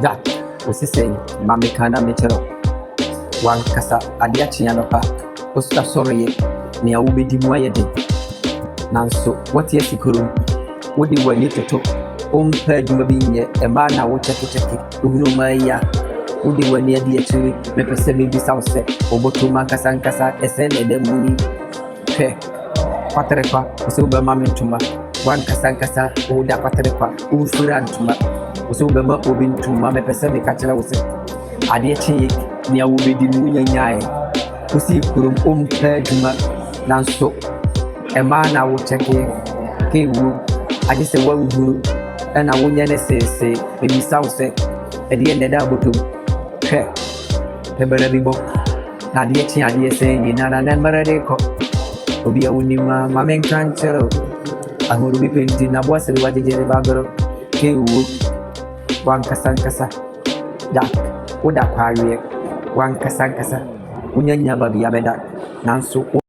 that osi say mame kana me chero wan kasa ade akye no pa osuta sorry ne awobedi mu ayede nanso what yes ikurum wodi wani toto ompa adwuma bi nye ema na wo cheke uhunu maya wodi wani ade akye me pese me bisa wo se oboto mankasa esen edemuni pe kwaterekwa oso be mame ntuma wan kasa oda kwaterekwa ufura ntuma oso be ma obi ntuma me pese me ka kire wo se ade akye ne awobedi mu nyanyae osi ikurum ompa adwuma nanso ema na wo cheke ke wu ade se wa wu na wo nyane se ebi sawo se ede ende da boto hwe tebere bibo na de chi ade se ni na na mara de ko obi awuni ma men kan chero ahuru bi penti na bo se wajejere bagoro ke wu wan kasa da oda kwaye wan kasa unyanya babi abeda nanso